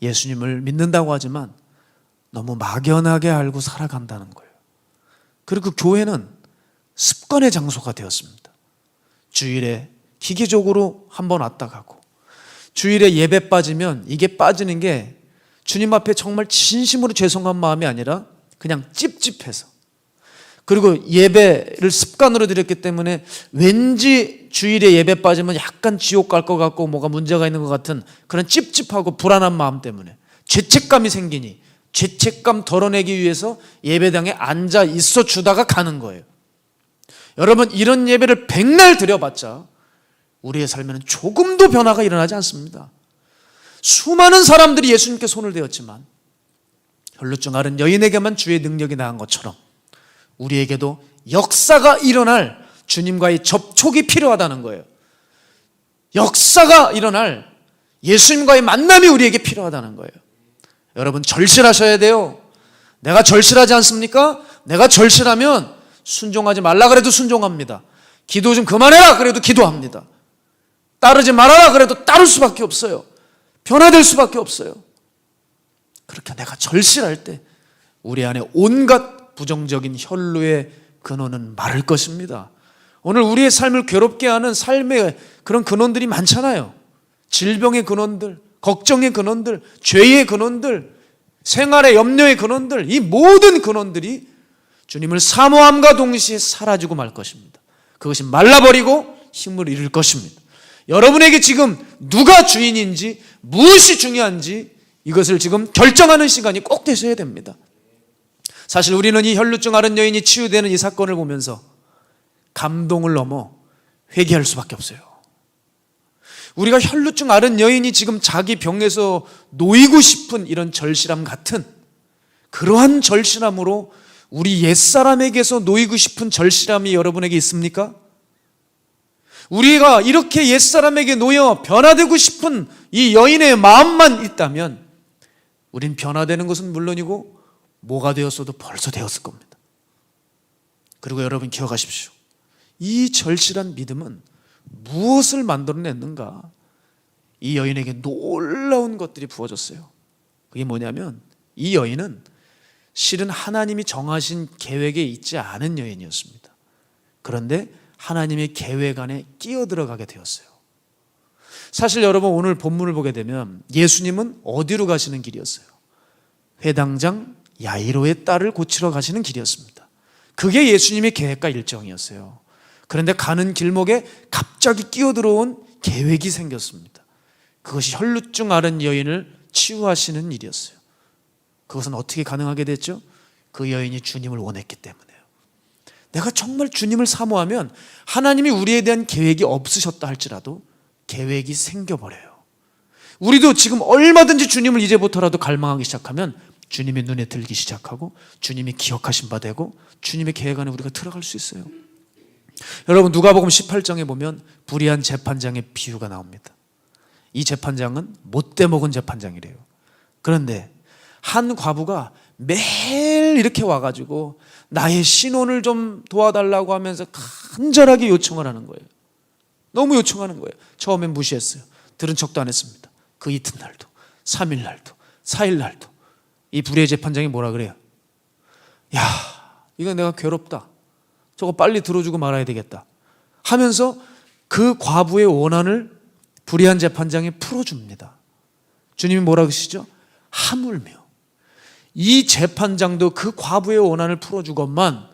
예수님을 믿는다고 하지만 너무 막연하게 알고 살아간다는 거예요. 그리고 교회는 습관의 장소가 되었습니다. 주일에 기계적으로 한번 왔다 가고, 주일에 예배 빠지면 이게 빠지는 게 주님 앞에 정말 진심으로 죄송한 마음이 아니라 그냥 찝찝해서, 그리고 예배를 습관으로 드렸기 때문에 왠지 주일에 예배 빠지면 약간 지옥 갈 것 같고 뭐가 문제가 있는 것 같은 그런 찝찝하고 불안한 마음 때문에 죄책감이 생기니 죄책감 덜어내기 위해서 예배당에 앉아 있어 주다가 가는 거예요. 여러분, 이런 예배를 100날 드려봤자 우리의 삶에는 조금도 변화가 일어나지 않습니다. 수많은 사람들이 예수님께 손을 대었지만 혈루증 앓은 여인에게만 주의 능력이 나은 것처럼 우리에게도 역사가 일어날 주님과의 접촉이 필요하다는 거예요. 역사가 일어날 예수님과의 만남이 우리에게 필요하다는 거예요. 여러분, 절실하셔야 돼요. 내가 절실하지 않습니까? 내가 절실하면 순종하지 말라 그래도 순종합니다. 기도 좀 그만해라 그래도 기도합니다. 따르지 말아라 그래도 따를 수밖에 없어요. 변화될 수밖에 없어요. 그렇게 내가 절실할 때 우리 안에 온갖 부정적인 혈루의 근원은 마를 것입니다. 오늘 우리의 삶을 괴롭게 하는 삶의 그런 근원들이 많잖아요. 질병의 근원들, 걱정의 근원들, 죄의 근원들, 생활의 염려의 근원들, 이 모든 근원들이 주님을 사모함과 동시에 사라지고 말 것입니다. 그것이 말라버리고 힘을 잃을 것입니다. 여러분에게 지금 누가 주인인지, 무엇이 중요한지 이것을 지금 결정하는 시간이 꼭 되셔야 됩니다. 사실 우리는 이 혈루증 앓은 여인이 치유되는 이 사건을 보면서 감동을 넘어 회개할 수밖에 없어요. 우리가 혈루증 앓은 여인이 지금 자기 병에서 놓이고 싶은 이런 절실함 같은 그러한 절실함으로 우리 옛사람에게서 놓이고 싶은 절실함이 여러분에게 있습니까? 우리가 이렇게 옛사람에게 놓여 변화되고 싶은 이 여인의 마음만 있다면 우린 변화되는 것은 물론이고 뭐가 되었어도 벌써 되었을 겁니다. 그리고 여러분 기억하십시오. 이 절실한 믿음은 무엇을 만들어냈는가? 이 여인에게 놀라운 것들이 부어졌어요. 그게 뭐냐면 이 여인은 실은 하나님이 정하신 계획에 있지 않은 여인이었습니다. 그런데 하나님의 계획 안에 끼어들어가게 되었어요. 사실 여러분, 오늘 본문을 보게 되면 예수님은 어디로 가시는 길이었어요? 회당장 야이로의 딸을 고치러 가시는 길이었습니다. 그게 예수님의 계획과 일정이었어요. 그런데 가는 길목에 갑자기 끼어들어온 계획이 생겼습니다. 그것이 혈루증 앓은 여인을 치유하시는 일이었어요. 그것은 어떻게 가능하게 됐죠? 그 여인이 주님을 원했기 때문에요. 내가 정말 주님을 사모하면 하나님이 우리에 대한 계획이 없으셨다 할지라도 계획이 생겨버려요. 우리도 지금 얼마든지 주님을 이제부터라도 갈망하기 시작하면 주님의 눈에 들기 시작하고 주님이 기억하신 바 되고 주님의 계획 안에 우리가 들어갈 수 있어요. 여러분, 누가복음 18장에 보면 불의한 재판장의 비유가 나옵니다. 이 재판장은 못돼 먹은 재판장이래요. 그런데 한 과부가 매일 이렇게 와가지고 나의 신혼을 좀 도와달라고 하면서 간절하게 요청을 하는 거예요. 너무 요청하는 거예요. 처음엔 무시했어요. 들은 척도 안 했습니다. 그 이튿날도, 3일날도, 4일날도 이 불의의 재판장이 뭐라 그래요? 야, 이거 내가 괴롭다. 저거 빨리 들어주고 말아야 되겠다 하면서 그 과부의 원한을 불의한 재판장이 풀어줍니다. 주님이 뭐라 그러시죠? 하물며 이 재판장도 그 과부의 원한을 풀어주건만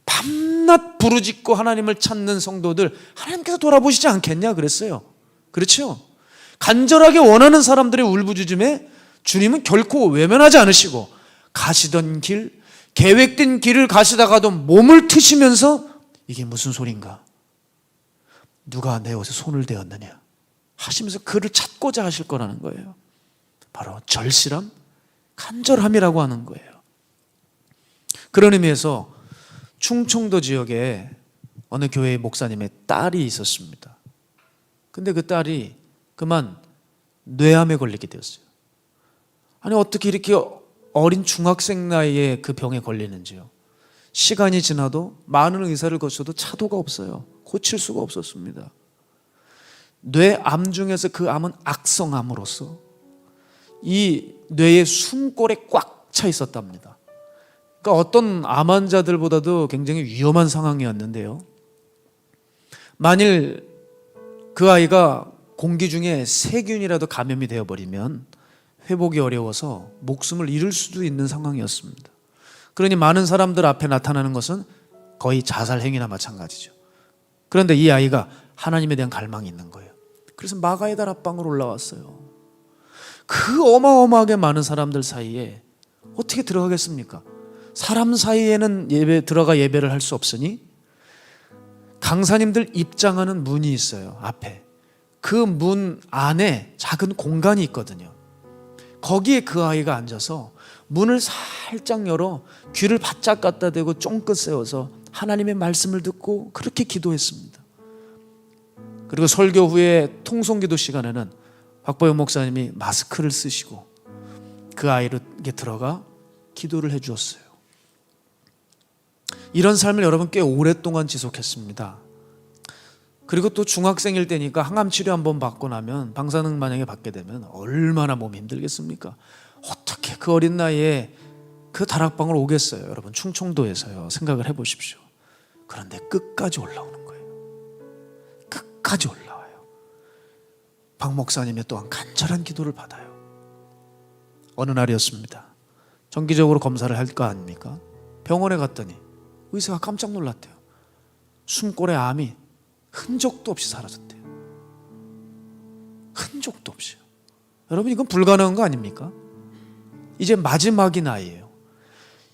밤낮 부르짖고 하나님을 찾는 성도들 하나님께서 돌아보시지 않겠냐 그랬어요. 그렇죠? 간절하게 원하는 사람들의 울부짖음에 주님은 결코 외면하지 않으시고 가시던 길, 계획된 길을 가시다가도 몸을 트시면서 이게 무슨 소린가? 누가 내 옷에 손을 대었느냐? 하시면서 그를 찾고자 하실 거라는 거예요. 바로 절실함, 간절함이라고 하는 거예요. 그런 의미에서 충청도 지역에 어느 교회의 목사님의 딸이 있었습니다. 근데 그 딸이 그만 뇌암에 걸리게 되었어요. 아니 어떻게 이렇게 어린 중학생 나이에 그 병에 걸리는지요. 시간이 지나도 많은 의사를 거쳐도 차도가 없어요. 고칠 수가 없었습니다. 뇌암 중에서 그 암은 악성암으로서 이 뇌의 숨골에 꽉 차 있었답니다. 그러니까 어떤 암 환자들보다도 굉장히 위험한 상황이었는데요. 만일 그 아이가 공기 중에 세균이라도 감염이 되어버리면 회복이 어려워서 목숨을 잃을 수도 있는 상황이었습니다. 그러니 많은 사람들 앞에 나타나는 것은 거의 자살 행위나 마찬가지죠. 그런데 이 아이가 하나님에 대한 갈망이 있는 거예요. 그래서 마가의 다락방으로 올라왔어요. 그 어마어마하게 많은 사람들 사이에 어떻게 들어가겠습니까? 사람 사이에는 들어가 예배를 할 수 없으니 강사님들 입장하는 문이 있어요. 앞에 그 문 안에 작은 공간이 있거든요. 거기에 그 아이가 앉아서 문을 살짝 열어 귀를 바짝 갖다 대고 쫑긋 세워서 하나님의 말씀을 듣고 그렇게 기도했습니다. 그리고 설교 후에 통성기도 시간에는 박보영 목사님이 마스크를 쓰시고 그 아이에게 들어가 기도를 해주었어요. 이런 삶을 여러분 꽤 오랫동안 지속했습니다. 그리고 또 중학생일 때니까 항암 치료 한번 받고 나면 방사능 만약에 받게 되면 얼마나 몸이 힘들겠습니까? 어떻게 그 어린 나이에 그 다락방을 오겠어요? 여러분 충청도에서요. 생각을 해보십시오. 그런데 끝까지 올라오는 거예요. 끝까지 올라와요. 박 목사님의 또한 간절한 기도를 받아요. 어느 날이었습니다. 정기적으로 검사를 할 거 아닙니까? 병원에 갔더니 의사가 깜짝 놀랐대요. 숨골에 암이 흔적도 없이 사라졌대요. 흔적도 없이요. 여러분 이건 불가능한 거 아닙니까? 이제 마지막이 나이에요.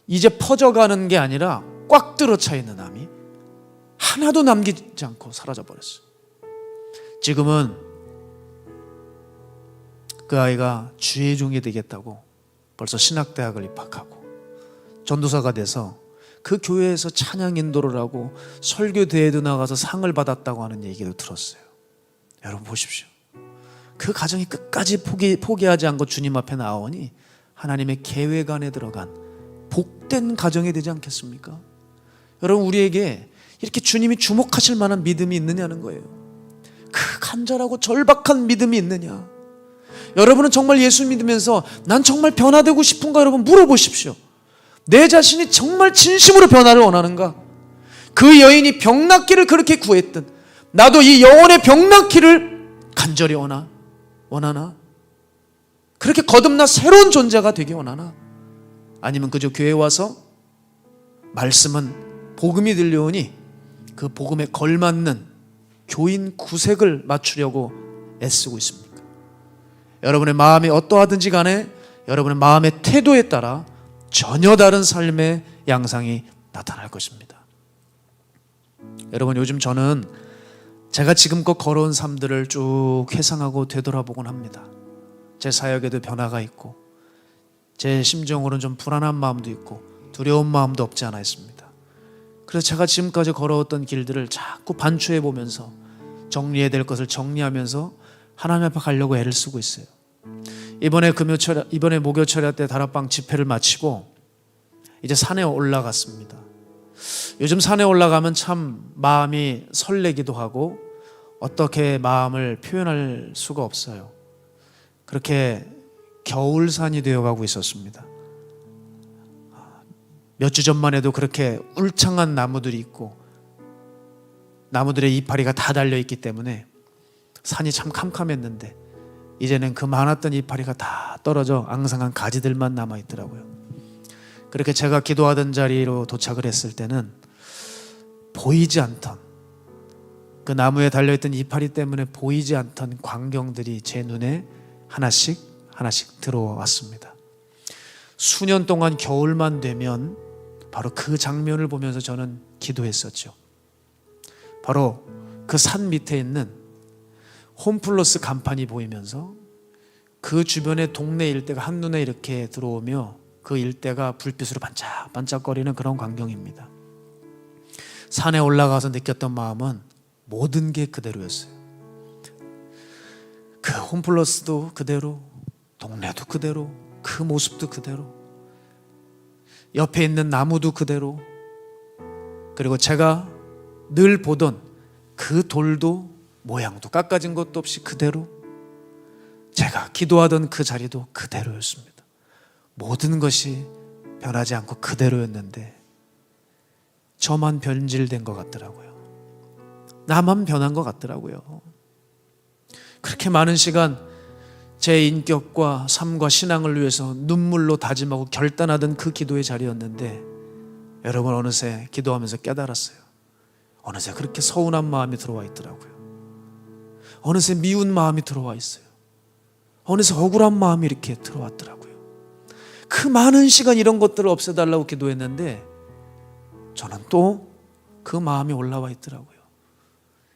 이제 퍼져가는 게 아니라 꽉 들어차 있는 암이 하나도 남기지 않고 사라져 버렸어요. 지금은 그 아이가 주의 종이 되겠다고 벌써 신학대학을 입학하고 전도사가 돼서 그 교회에서 찬양 인도를 하고 설교대회도 나가서 상을 받았다고 하는 얘기도 들었어요. 여러분 보십시오. 그 가정이 끝까지 포기하지 않고 주님 앞에 나오니 하나님의 계획 안에 들어간 복된 가정이 되지 않겠습니까? 여러분 우리에게 이렇게 주님이 주목하실 만한 믿음이 있느냐는 거예요. 그 간절하고 절박한 믿음이 있느냐. 여러분은 정말 예수 믿으면서 난 정말 변화되고 싶은가 여러분 물어보십시오. 내 자신이 정말 진심으로 변화를 원하는가? 그 여인이 병 낫기를 그렇게 구했던 나도 이 영혼의 병 낫기를 간절히 원하나? 그렇게 거듭나 새로운 존재가 되기 원하나? 아니면 그저 교회에 와서 말씀은 복음이 들려오니 그 복음에 걸맞는 교인 구색을 맞추려고 애쓰고 있습니까? 여러분의 마음이 어떠하든지 간에 여러분의 마음의 태도에 따라 전혀 다른 삶의 양상이 나타날 것입니다. 여러분 요즘 저는 제가 지금껏 걸어온 삶들을 쭉 회상하고 되돌아보곤 합니다. 제 사역에도 변화가 있고 제 심정으로는 좀 불안한 마음도 있고 두려운 마음도 없지 않아 있습니다. 그래서 제가 지금까지 걸어왔던 길들을 자꾸 반추해 보면서 정리해야 될 것을 정리하면서 하나님 앞에 가려고 애를 쓰고 있어요. 이번에 목요철야 때 다락방 집회를 마치고 이제 산에 올라갔습니다. 요즘 산에 올라가면 참 마음이 설레기도 하고 어떻게 마음을 표현할 수가 없어요. 그렇게 겨울산이 되어가고 있었습니다. 몇 주 전만 해도 그렇게 울창한 나무들이 있고 나무들의 이파리가 다 달려있기 때문에 산이 참 캄캄했는데 이제는 그 많았던 이파리가 다 떨어져 앙상한 가지들만 남아있더라고요. 그렇게 제가 기도하던 자리로 도착을 했을 때는 보이지 않던, 그 나무에 달려있던 이파리 때문에 보이지 않던 광경들이 제 눈에 하나씩 들어왔습니다. 수년 동안 겨울만 되면 바로 그 장면을 보면서 저는 기도했었죠. 바로 그 산 밑에 있는 홈플러스 간판이 보이면서 그 주변의 동네 일대가 한눈에 이렇게 들어오며 그 일대가 불빛으로 반짝반짝거리는 그런 광경입니다. 산에 올라가서 느꼈던 마음은 모든 게 그대로였어요. 그 홈플러스도 그대로, 동네도 그대로, 그 모습도 그대로, 옆에 있는 나무도 그대로, 그리고 제가 늘 보던 그 돌도 모양도 깎아진 것도 없이 그대로, 제가 기도하던 그 자리도 그대로였습니다. 모든 것이 변하지 않고 그대로였는데 저만 변질된 것 같더라고요. 나만 변한 것 같더라고요. 그렇게 많은 시간 제 인격과 삶과 신앙을 위해서 눈물로 다짐하고 결단하던 그 기도의 자리였는데 여러분, 어느새 기도하면서 깨달았어요. 어느새 그렇게 서운한 마음이 들어와 있더라고요. 어느새 미운 마음이 들어와 있어요. 어느새 억울한 마음이 이렇게 들어왔더라고요. 그 많은 시간 이런 것들을 없애달라고 기도했는데 저는 또 그 마음이 올라와 있더라고요.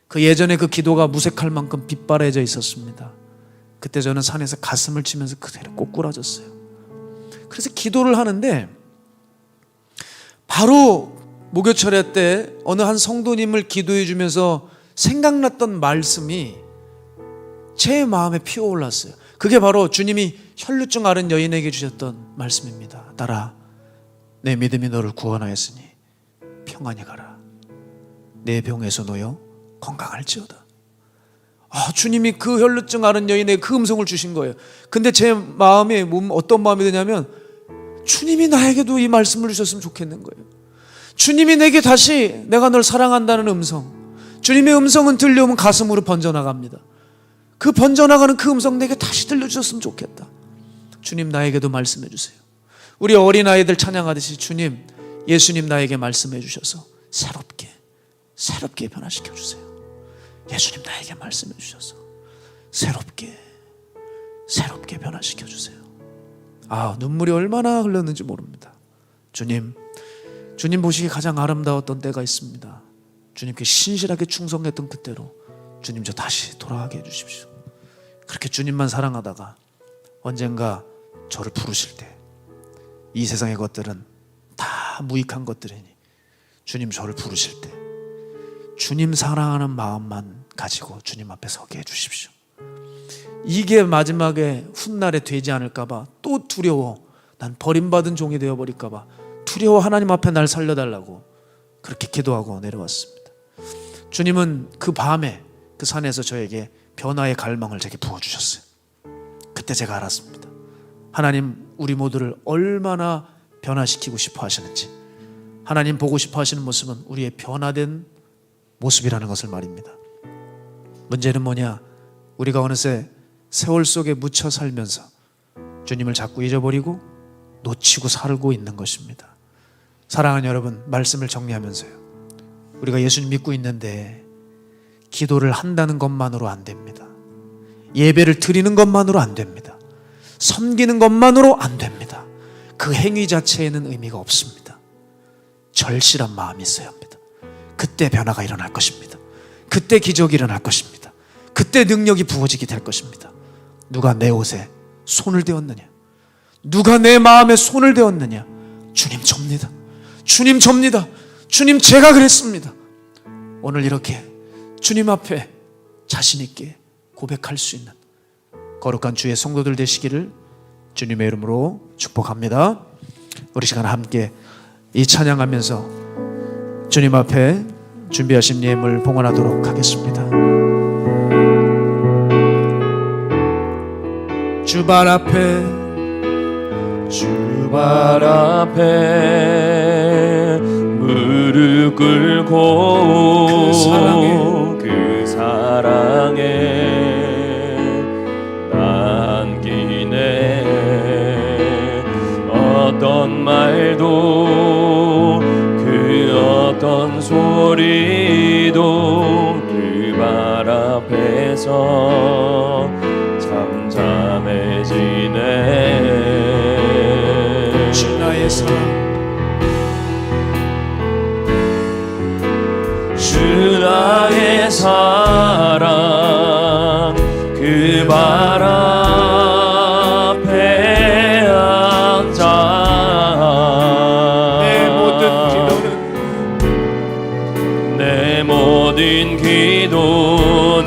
그 예전에 그 기도가 무색할 만큼 빗바래져 있었습니다. 그때 저는 산에서 가슴을 치면서 그대로 꼬꾸라졌어요. 그래서 기도를 하는데 바로 목요철회 때 어느 한 성도님을 기도해 주면서 생각났던 말씀이 제 마음에 피어올랐어요. 그게 바로 주님이 혈루증 앓은 여인에게 주셨던 말씀입니다. 딸아, 내 믿음이 너를 구원하였으니 평안히 가라. 내 병에서 놓여 건강할지어다. 주님이 그 혈루증 앓은 여인에게 그 음성을 주신 거예요. 근데 제 마음에 어떤 마음이 드냐면 주님이 나에게도 이 말씀을 주셨으면 좋겠는 거예요. 주님이 내게 다시 내가 널 사랑한다는 음성, 주님의 음성은 들려오면 가슴으로 번져나갑니다. 그 번져나가는 그 음성 내게 다시 들려주셨으면 좋겠다. 주님, 나에게도 말씀해 주세요. 우리 어린아이들 찬양하듯이 주님, 예수님 나에게 말씀해 주셔서 새롭게 변화시켜 주세요. 예수님 나에게 말씀해 주셔서 새롭게 변화시켜 주세요. 눈물이 얼마나 흘렀는지 모릅니다. 주님 보시기에 가장 아름다웠던 때가 있습니다. 주님께 신실하게 충성했던 그때로 주님 저 다시 돌아가게 해주십시오. 그렇게 주님만 사랑하다가 언젠가 저를 부르실 때 이 세상의 것들은 다 무익한 것들이니 주님 저를 부르실 때 주님 사랑하는 마음만 가지고 주님 앞에 서게 해주십시오. 이게 마지막에 훗날에 되지 않을까봐 또 두려워, 난 버림받은 종이 되어버릴까봐 두려워 하나님 앞에 날 살려달라고 그렇게 기도하고 내려왔습니다. 주님은 그 밤에 그 산에서 저에게 변화의 갈망을 제게 부어주셨어요. 그때 제가 알았습니다. 하나님 우리 모두를 얼마나 변화시키고 싶어 하시는지, 하나님 보고 싶어 하시는 모습은 우리의 변화된 모습이라는 것을 말입니다. 문제는 뭐냐? 우리가 어느새 세월 속에 묻혀 살면서 주님을 자꾸 잊어버리고 놓치고 살고 있는 것입니다. 사랑하는 여러분, 말씀을 정리하면서요, 우리가 예수님 믿고 있는데 기도를 한다는 것만으로 안 됩니다. 예배를 드리는 것만으로 안 됩니다. 섬기는 것만으로 안 됩니다. 그 행위 자체에는 의미가 없습니다. 절실한 마음이 있어야 합니다. 그때 변화가 일어날 것입니다. 그때 기적이 일어날 것입니다. 그때 능력이 부어지게 될 것입니다. 누가 내 옷에 손을 대었느냐? 누가 내 마음에 손을 대었느냐? 주님 접니다. 주님 접니다. 주님 제가 그랬습니다. 오늘 이렇게 주님 앞에 자신 있게 고백할 수 있는 거룩한 주의 성도들 되시기를 주님의 이름으로 축복합니다. 우리 시간 함께 이 찬양하면서 주님 앞에 준비하신 예물 봉헌하도록 하겠습니다. 주발 앞에 무릎 꿇고 그 사랑에 남기네. 어떤 말도 그 어떤 소리도 그 발 앞에서 잠잠해지네. 주 나의 사랑, 주 나의 사랑 그 발 앞에 앉아 내 모든 기도는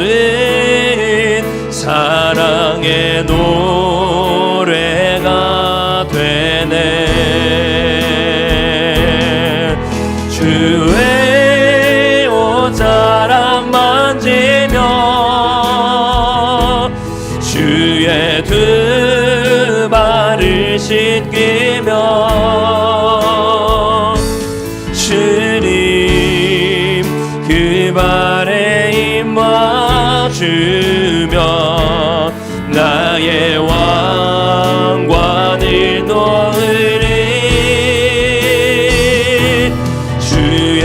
사랑의 노래가 되네. 주의 옷자락 만지며 주의 두 발을 씻기며 주님 그 발에 입 맞추며 나의 왕관을 놓으리. 주의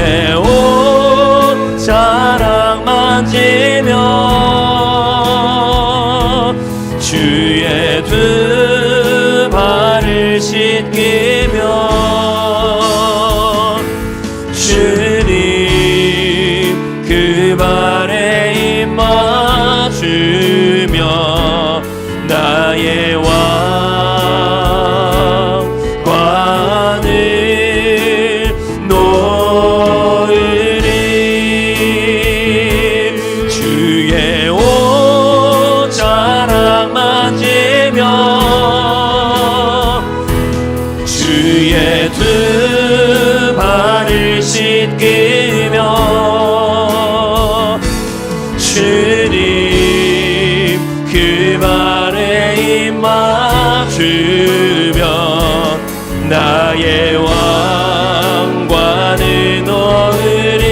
옷자락 만지며 주의 두 발을 씻기며 주님 그 발에 입 맞추며 나의 왕관을 놓으리. 주의 옷자락 만지며 주의 두 발을 씻기며 주님 그 발에 입 맞추며 나의 왕관을 놓으리.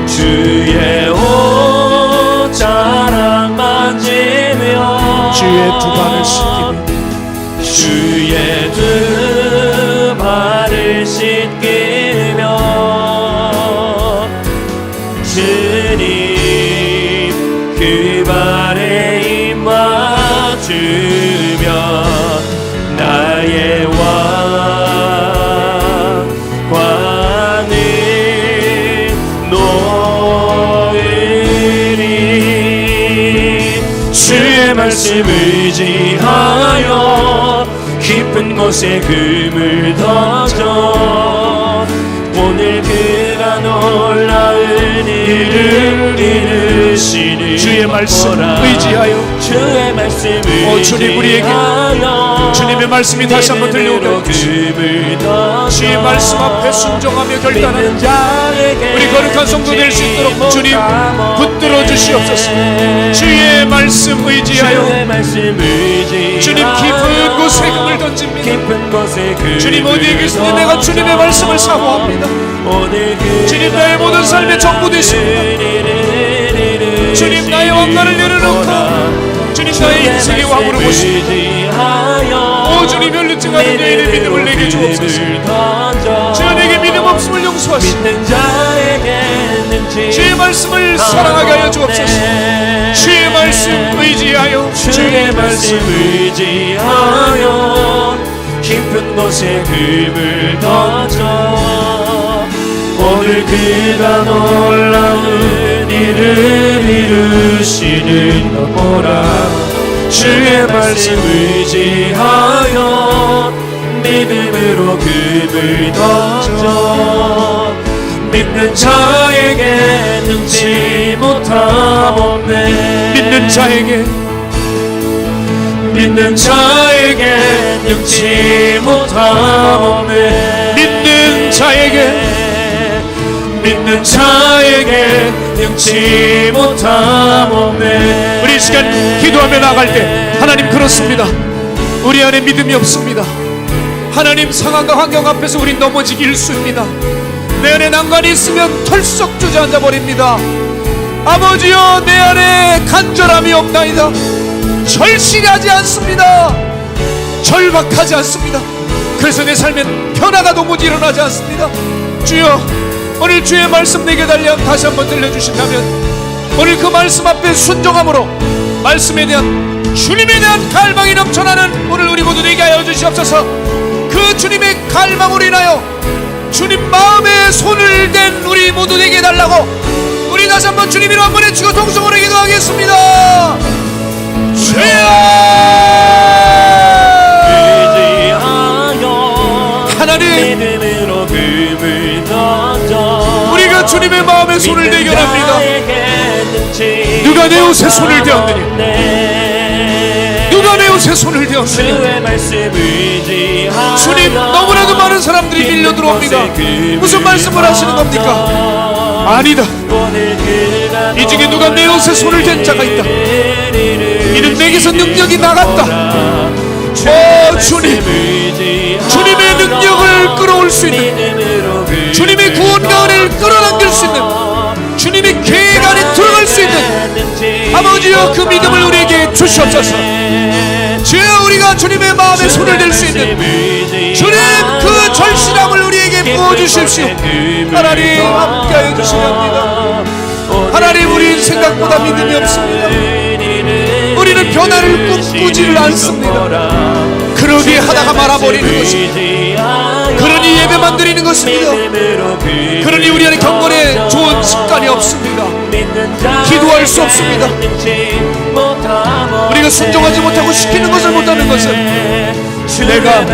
주의 옷자락 만지며 주의 두 발을 씻기며 주의 두 발을 씻기며 주님 그 발에 입 맞추며 나의 왕관을 놓으리. 주의 말씀 의지하여 깊은 곳에 금을 던져 오늘 그가 놀라운 일을 이루시는 주의 말씀 의지하여 주의 말씀 주님 우리에게 주님의 말씀이 다시 한번 들려오게 해주시고 주의 말씀 앞에 순종하며 결단하는 우리 거룩한 성도 될 수 있도록 주님 붙들어 주시옵소서. 주의 말씀 의지하여 주님 깊은 곳에 금을 던집니다. 주님 어디에 계시니 내가 주님의 말씀을 사모합니다. 주님 나의 모든 삶의 전부 되십니다. 주님 나의 왕관을 내려놓고 주님 나의 인생의 왕으로 모십니다. 오 주님 혈루증하는 여인의 믿음을 내게 주옵소서. 주여 내게 믿음 없음을 용서하시고 주의 말씀을 사랑하게 하여 주옵소서. 주의 말씀 의지하여 주의 말씀 의지하여 깊은 곳에 금을 던져 오늘 그가 놀라운 일을 이루시는 것 보라. 주의 말씀 의지하여 믿음으로 금을 던져 믿는 자에게 능치 못함 없네. 믿는 자에게 능치 못함 없네. 믿는 자에게 능치 못함 없네. 우리 이 시간 기도하며 나갈 때 하나님 그렇습니다. 우리 안에 믿음이 없습니다. 하나님 상황과 환경 앞에서 우리 넘어지기 일쑤입니다. 내 안에 난관이 있으면 털썩 주저앉아 버립니다. 아버지여, 내 안에 간절함이 없나이다. 절실하지 않습니다. 절박하지 않습니다. 그래서 내 삶엔 변화가 도무지 일어나지 않습니다. 주여, 오늘 주의 말씀 내게 달려 다시 한번 들려주신다면 오늘 그 말씀 앞에 순종함으로 말씀에 대한 주님에 대한 갈망이 넘쳐나는 오늘 우리 모두 되게 하여 주시옵소서. 그 주님의 갈망으로 인하여 주님 마음에 손을 댄 우리 모두 되게 해달라고 우리 다시 한번 주님 이름 한번 해주고 동성으로 기도하겠습니다. 주여, 하나님, 믿음으로 금을 던져 우리가 주님의 마음에 손을 대결합니다. 누가 내 옷에 손을 대었느냐? 누가 내 옷에 손을 대었느냐? 주님, 너무나도 많은 사람들이 밀려 들어옵니다. 무슨 말씀을 하시는 겁니까? 아니다. 이 중에 누가 내 옷에 손을 댄 자가 있다. 이는 내게서 능력이 나갔다. 오 주님, 주님의 능력을 끌어올 수 있는, 주님의 구원과 은혜를 끌어당길 수 있는, 주님의 계획 안에 들어갈 수 있는 아버지여, 그 믿음을 우리에게 주시옵소서. 주여, 우리가 주님의 마음에 손을 댈 수 있는 주님 그 절실함을 우리에게 부어주십시오. 하나님, 함께하여 주셔야 합니다. 하나님, 우리 생각보다 믿음이 없습니다. 우리는 변화를 꿈꾸지를 않습니다. 그러기 하다가 말아버리는 것입니다. 그러니 예배만 드리는 것입니다. 그러니 우리 안에 경건에 좋은 습관이 없습니다. 기도할 수 없습니다. 우리가 순종하지 못하고 시키는 것을 못하는 것은 내가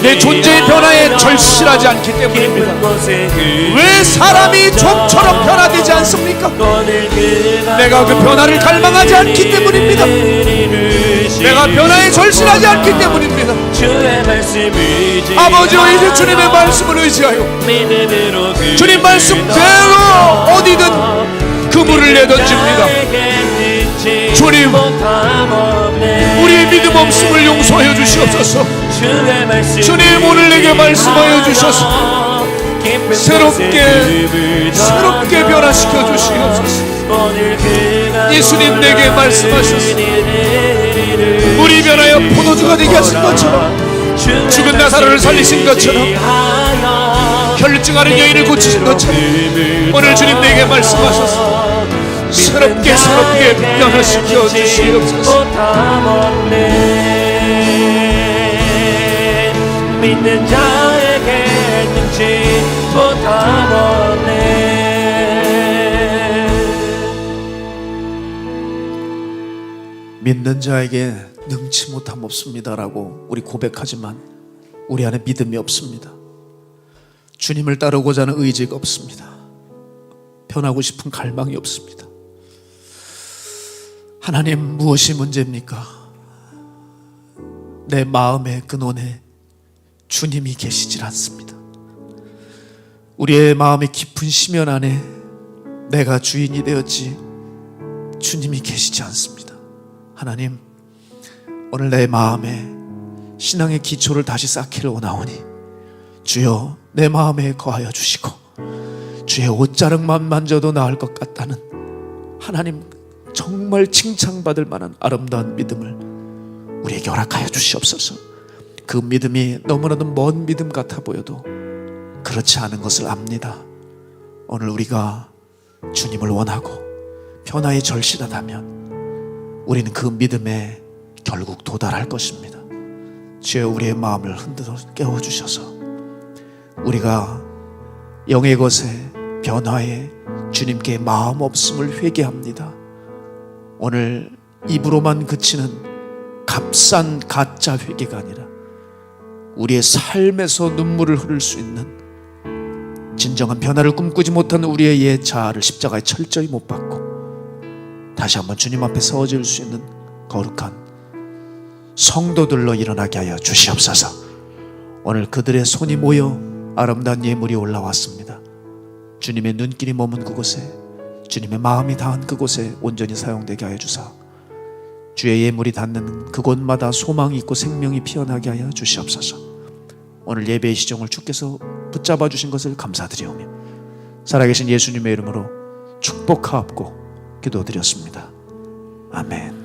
내 존재의 변화에 절실하지 않기 때문입니다. 왜 사람이 좀처럼 변화되지 않습니까? 내가 그 변화를 갈망하지 않기 때문입니다. 내가 변화에 절실하지 않기 때문입니다. 아버지여, 이제 주님의 말씀을 의지하여 주님 말씀대로 어디든 그물을 내던집니다. 주님, 우리의 믿음 없음을 용서하여 주시옵소서. 주님, 오늘 내게 말씀하여 주셔서 새롭게 변화시켜 주시옵소서. 예수님 내게 말씀하셔서 우리 변하여 포도주가 되게 하신 것처럼, 죽은 나사로를 살리신 것처럼, 혈루증 앓은 여인을 고치신 것처럼 오늘 주님 내게 말씀하셔서 새롭게 변화시켜 주시옵소서. 믿는 자에게 능치 못함 없네. 믿는 자에게 능치 못함 없습니다라고 우리 고백하지만 우리 안에 믿음이 없습니다. 주님을 따르고자 하는 의지가 없습니다. 변하고 싶은 갈망이 없습니다. 하나님, 무엇이 문제입니까? 내 마음의 근원에 주님이 계시질 않습니다. 우리의 마음의 깊은 심연 안에 내가 주인이 되었지 주님이 계시지 않습니다. 하나님, 오늘 내 마음에 신앙의 기초를 다시 쌓기를 원하오니 주여, 내 마음에 거하여 주시고 주의 옷자락만 만져도 나을 것 같다는 하나님 정말 칭찬받을 만한 아름다운 믿음을 우리에게 허락하여 주시옵소서. 그 믿음이 너무나도 먼 믿음 같아 보여도 그렇지 않은 것을 압니다. 오늘 우리가 주님을 원하고 변화에 절실하다면 우리는 그 믿음에 결국 도달할 것입니다. 주여, 우리의 마음을 흔들어 깨워주셔서 우리가 영의 것에 변화에 주님께 마음 없음을 회개합니다. 오늘 입으로만 그치는 값싼 가짜 회개가 아니라 우리의 삶에서 눈물을 흐를 수 있는 진정한 변화를 꿈꾸지 못한 우리의 옛 자아를 십자가에 철저히 못 박고 다시 한번 주님 앞에 서어질 수 있는 거룩한 성도들로 일어나게 하여 주시옵소서. 오늘 그들의 손이 모여 아름다운 예물이 올라왔습니다. 주님의 눈길이 머문 그곳에, 주님의 마음이 닿은 그곳에 온전히 사용되게 하여 주사 주의 예물이 닿는 그곳마다 소망이 있고 생명이 피어나게 하여 주시옵소서. 오늘 예배의 시종을 주께서 붙잡아 주신 것을 감사드리오며 살아계신 예수님의 이름으로 축복하옵고 기도드렸습니다. 아멘.